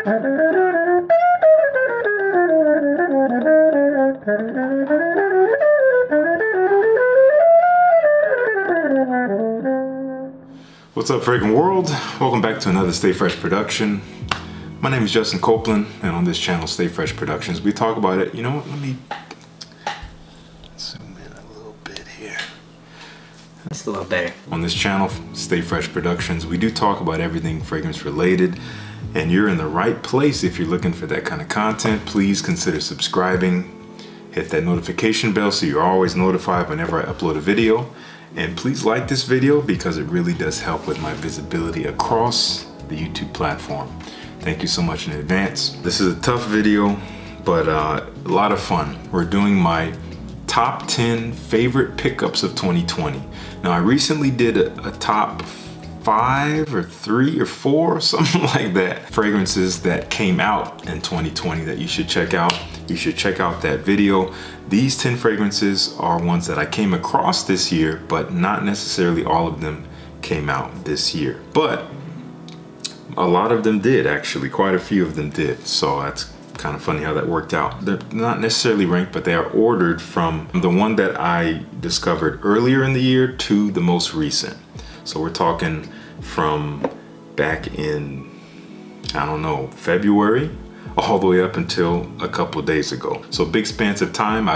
What's up, fragrant world? Welcome back to another Stay Fresh production. My name is Justin Copeland, and on this channel, Stay Fresh Productions, we talk about it. You know what? Let me zoom in a little bit here. That's a little better. On this channel, Stay Fresh Productions, we do talk about everything fragrance related, and you're in the right place if you're looking for that kind of content. Please consider subscribing. Hit that notification bell so you're always notified whenever I upload a video. And please like this video because it really does help with my visibility across the YouTube platform. Thank you so much in advance. This is a tough video, but a lot of fun. We're doing my top 10 favorite pickups of 2020. Now, I recently did a top 5 or 3 or 4, something like that, fragrances that came out in 2020 that you should check out. You should check out that video. These 10 fragrances are ones that I came across this year, but not necessarily all of them came out this year. But a lot of them did, actually. Quite a few of them did. So that's kind of funny how that worked out. They're not necessarily ranked, but they are ordered from the one that I discovered earlier in the year to the most recent. So we're talking from back in, I don't know, February, all the way up until a couple of days ago. So big spans of time.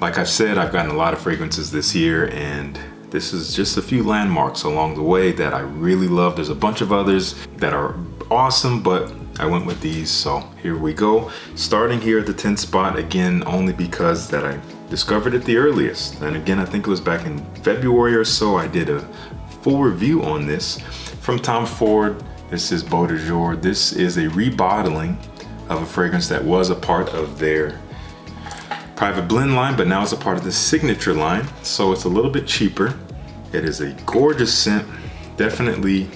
Like I've said, I've gotten a lot of fragrances this year, and this is just a few landmarks along the way that I really love. There's a bunch of others that are awesome, but I went with these, so here we go. Starting here at the 10th spot, again, only because that I discovered it the earliest. And again, I think it was back in February or so, I did a full review on this. From Tom Ford, this is Beau de Jour. This is a rebottling of a fragrance that was a part of their private blend line, but now it's a part of the signature line, so it's a little bit cheaper. It is a gorgeous scent, definitely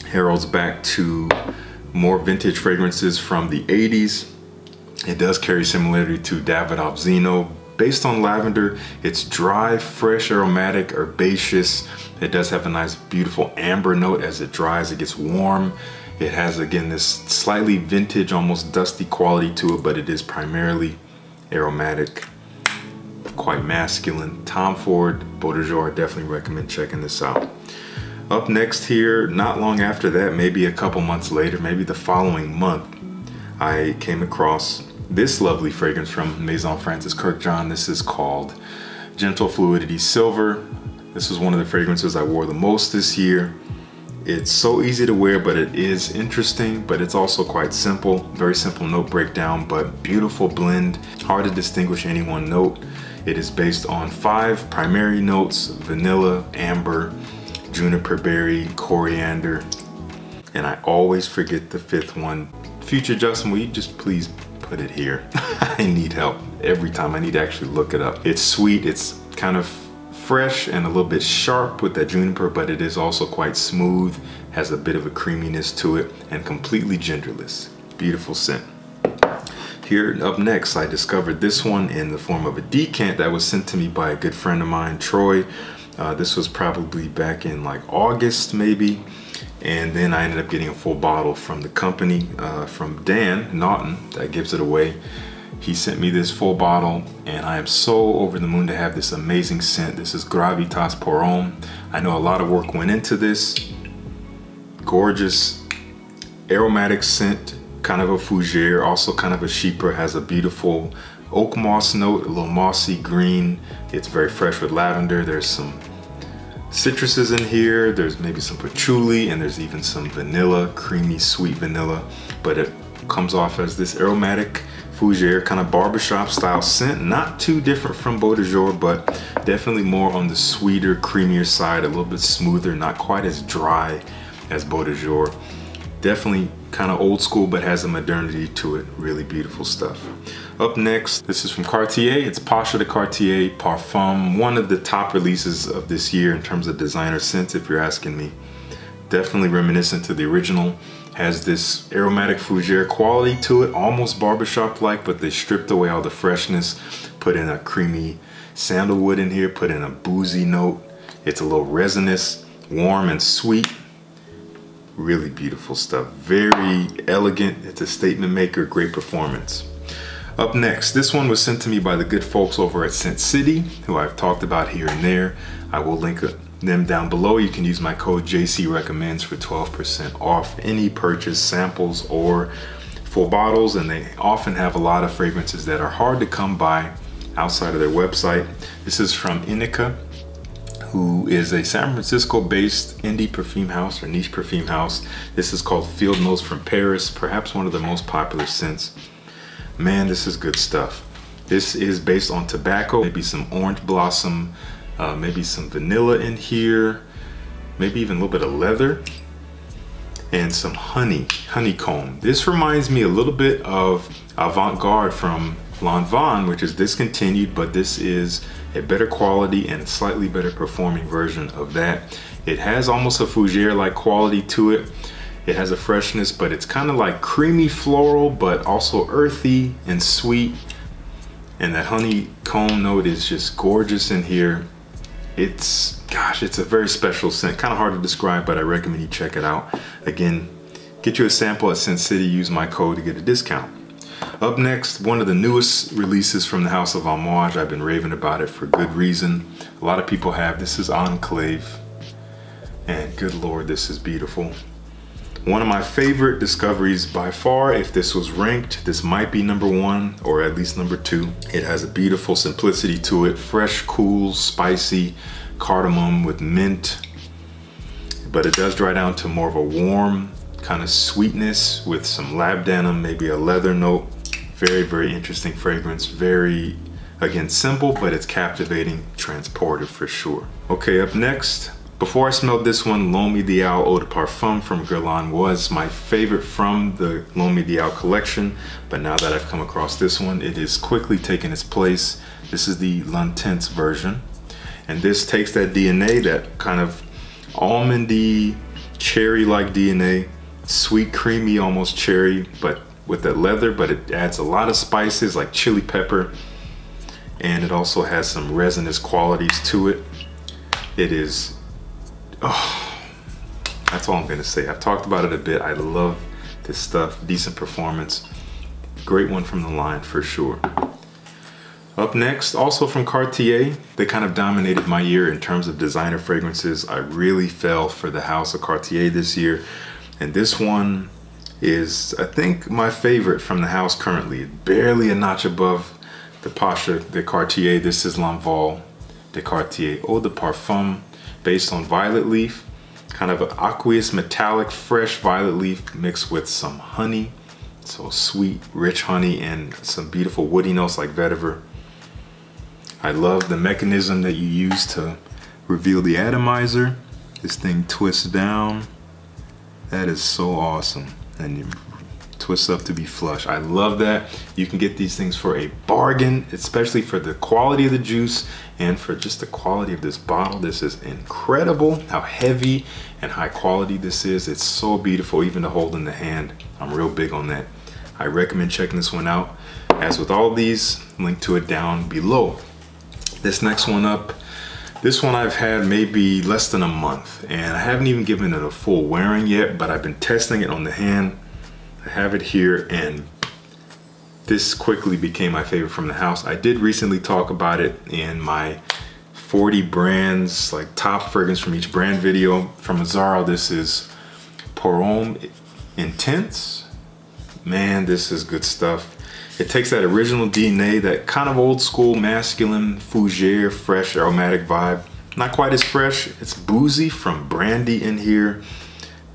heralds back to more vintage fragrances from the 80s. It does carry similarity to Davidoff Zino. Based on lavender, it's dry, fresh, aromatic, herbaceous. It does have a nice, beautiful amber note as it dries, it gets warm. It has, again, this slightly vintage, almost dusty quality to it, but it is primarily aromatic, quite masculine. Tom Ford, Beau de Jour, I definitely recommend checking this out. Up next here, not long after that, maybe a couple months later, maybe the following month, I came across this lovely fragrance from Maison Francis Kurkdjian. This is called Gentle Fluidity Silver. This was one of the fragrances I wore the most this year. It's so easy to wear, but it is interesting, but it's also quite simple. Very simple note breakdown, but beautiful blend. Hard to distinguish any one note. It is based on 5 primary notes: vanilla, amber, juniper berry, coriander, and I always forget the 5th one. Future Justin, will you just please put it here? I need help every time. I need to actually look it up. It's sweet, it's kind of fresh and a little bit sharp with that juniper, but it is also quite smooth, has a bit of a creaminess to it, and completely genderless. Beautiful scent. Here up next, I discovered this one in the form of a decant that was sent to me by a good friend of mine, Troy. This was probably back in like August maybe, and then I ended up getting a full bottle from the company, from Dan Naughton, that gives it away. He sent me this full bottle, and I am so over the moon to have this amazing scent. This is Gravitas pour Homme. I know a lot of work went into this. Gorgeous aromatic scent, kind of a fougere, also kind of a chypre, has a beautiful oak moss note, a little mossy green. It's very fresh with lavender. There's some citruses in here. There's maybe some patchouli, and there's even some vanilla, creamy, sweet vanilla, but it comes off as this aromatic fougere, kind of barbershop style scent. Not too different from Beau de Jour, but definitely more on the sweeter, creamier side, a little bit smoother, not quite as dry as Beau de Jour. Definitely kind of old school, but has a modernity to it. Really beautiful stuff. Up next, this is from Cartier. It's Pasha de Cartier Parfum, one of the top releases of this year in terms of designer scents, if you're asking me. Definitely reminiscent to the original. Has this aromatic fougere quality to it, almost barbershop-like, but they stripped away all the freshness, put in a creamy sandalwood in here, put in a boozy note. It's a little resinous, warm and sweet. Really beautiful stuff. Very elegant. It's a statement maker, great performance. Up next, this one was sent to me by the good folks over at Scent City, who I've talked about here and there. I will link them down below. You can use my code JCRecommends for 12% off any purchase, samples or full bottles, and they often have a lot of fragrances that are hard to come by outside of their website. This is from Ineke, who is a San Francisco based indie perfume house or niche perfume house. This is called Field Notes from Paris, perhaps one of the most popular scents. Man, this is good stuff. This is based on tobacco, maybe some orange blossom, maybe some vanilla in here, maybe even a little bit of leather, and some honeycomb. This reminds me a little bit of Avant-Garde from L'Envol, which is discontinued, but this is a better quality and a slightly better performing version of that. It has almost a fougere-like quality to it. It has a freshness, but it's kind of like creamy floral, but also earthy and sweet. And that honeycomb note is just gorgeous in here. It's, gosh, it's a very special scent. Kind of hard to describe, but I recommend you check it out. Again, get you a sample at Scent City, use my code to get a discount. Up next, one of the newest releases from the house of Amouage. I've been raving about it for good reason. A lot of people have. This is Enclave. And good Lord, this is beautiful. One of my favorite discoveries by far. If this was ranked, this might be #1 or at least #2. It has a beautiful simplicity to it. Fresh, cool, spicy cardamom with mint. But it does dry down to more of a warm kind of sweetness with some labdanum, maybe a leather note. Very, very interesting fragrance. Very, again, simple, but it's captivating, transportive for sure. Okay, up next, before I smelled this one, L'Homme Eau de Parfum from Guerlain was my favorite from the L'Homme collection. But now that I've come across this one, it is quickly taking its place. This is the L'Intense version. And this takes that DNA, that kind of almondy, cherry-like DNA, sweet, creamy, almost cherry, but with that leather, but it adds a lot of spices like chili pepper, and it also has some resinous qualities to it. It is, oh, that's all I'm gonna say. I've talked about it a bit. I love this stuff. Decent performance. Great one from the line for sure. Up next, also from Cartier, they kind of dominated my year in terms of designer fragrances. I really fell for the house of Cartier this year. And this one is, I think, my favorite from the house currently. Barely a notch above the Pasha de Cartier. This is L'Envol de Cartier All The Parfum, based on violet leaf. Kind of an aqueous, metallic, fresh violet leaf mixed with some honey. So sweet, rich honey and some beautiful woody notes like vetiver. I love the mechanism that you use to reveal the atomizer. This thing twists down. That is so awesome. And you twist up to be flush. I love that. You can get these things for a bargain, especially for the quality of the juice and for just the quality of this bottle. This is incredible how heavy and high quality this is. It's so beautiful, even to hold in the hand. I'm real big on that. I recommend checking this one out. As with all these, link to it down below. This next one up, this one I've had maybe less than a month, and I haven't even given it a full wearing yet, but I've been testing it on the hand. I have it here, and this quickly became my favorite from the house. I did recently talk about it in my 40 brands, like top fragrance from each brand video. From Azzaro, this is Perm Intense. Man, this is good stuff. It takes that original DNA, that kind of old school masculine fougere, fresh aromatic vibe. Not quite as fresh, it's boozy from brandy in here.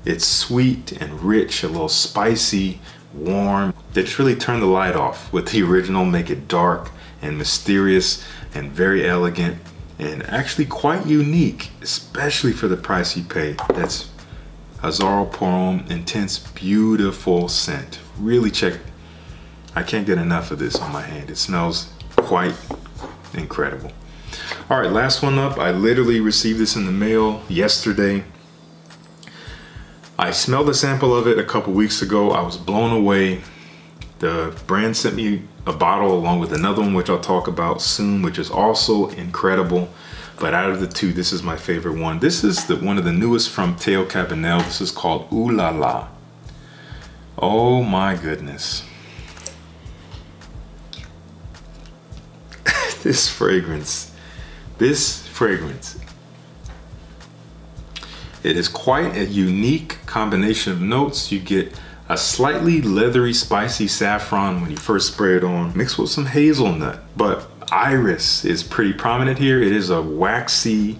It's sweet and rich, a little spicy, warm. They just really turn the light off with the original, make it dark and mysterious and very elegant and actually quite unique, especially for the price you pay. That's Azzaro Perm Intense, beautiful scent. Really check. I can't get enough of this on my hand. It smells quite incredible. All right, last one up. I literally received this in the mail yesterday. I smelled a sample of it a couple weeks ago. I was blown away. The brand sent me a bottle along with another one, which I'll talk about soon, which is also incredible. But out of the two, this is my favorite one. This is one of the newest from Theo Cabanel. This is called Ooh La La. Oh my goodness. This fragrance. It is quite a unique combination of notes. You get a slightly leathery, spicy saffron when you first spray it on, mixed with some hazelnut. But iris is pretty prominent here. It is a waxy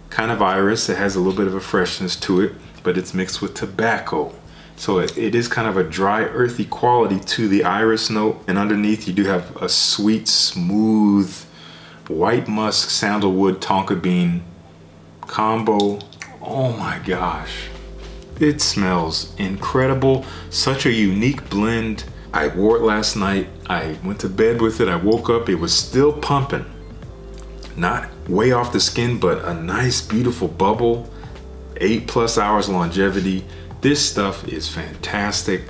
kind of iris. It has a little bit of a freshness to it, but it's mixed with tobacco. So it is kind of a dry, earthy quality to the iris note. And underneath you do have a sweet, smooth, white musk, sandalwood, tonka bean combo. Oh my gosh. It smells incredible. Such a unique blend. I wore it last night. I went to bed with it. I woke up, it was still pumping. Not way off the skin, but a nice, beautiful bubble. 8+ hours longevity. This stuff is fantastic.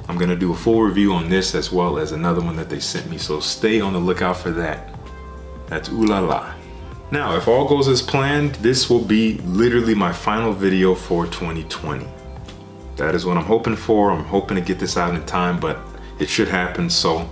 I'm gonna do a full review on this as well as another one that they sent me, so stay on the lookout for that. That's Ooh La La. Now, if all goes as planned, this will be literally my final video for 2020. That is what I'm hoping for. I'm hoping to get this out in time, but it should happen. So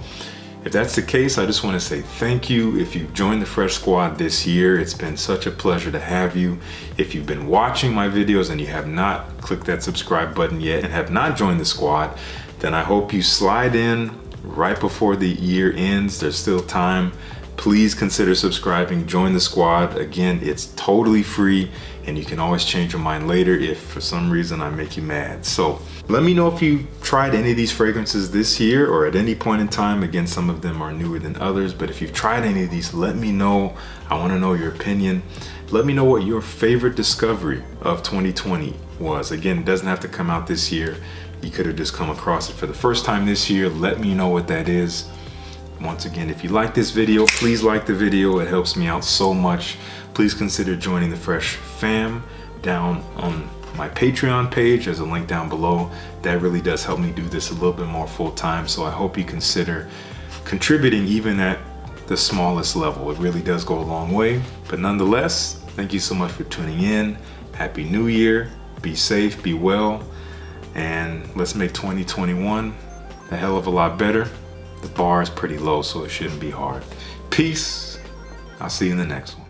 if that's the case, I just want to say thank you. If you've joined the Fresh Squad this year, it's been such a pleasure to have you. If you've been watching my videos and you have not clicked that subscribe button yet and have not joined the squad, then I hope you slide in right before the year ends. There's still time. Please consider subscribing, join the squad. Again, it's totally free and you can always change your mind later if for some reason I make you mad. So let me know if you tried any of these fragrances this year or at any point in time. Again, some of them are newer than others, but if you've tried any of these, let me know. I want to know your opinion. Let me know what your favorite discovery of 2020 was. Again, it doesn't have to come out this year. You could have just come across it for the first time this year. Let me know what that is. Once again, if you like this video, please like the video. It helps me out so much. Please consider joining the Fresh Fam down on my Patreon page. There's a link down below. That really does help me do this a little bit more full time. So I hope you consider contributing even at the smallest level. It really does go a long way. But nonetheless, thank you so much for tuning in. Happy New Year. Be safe, be well, and let's make 2021 a hell of a lot better. The bar is pretty low, so it shouldn't be hard. Peace. I'll see you in the next one.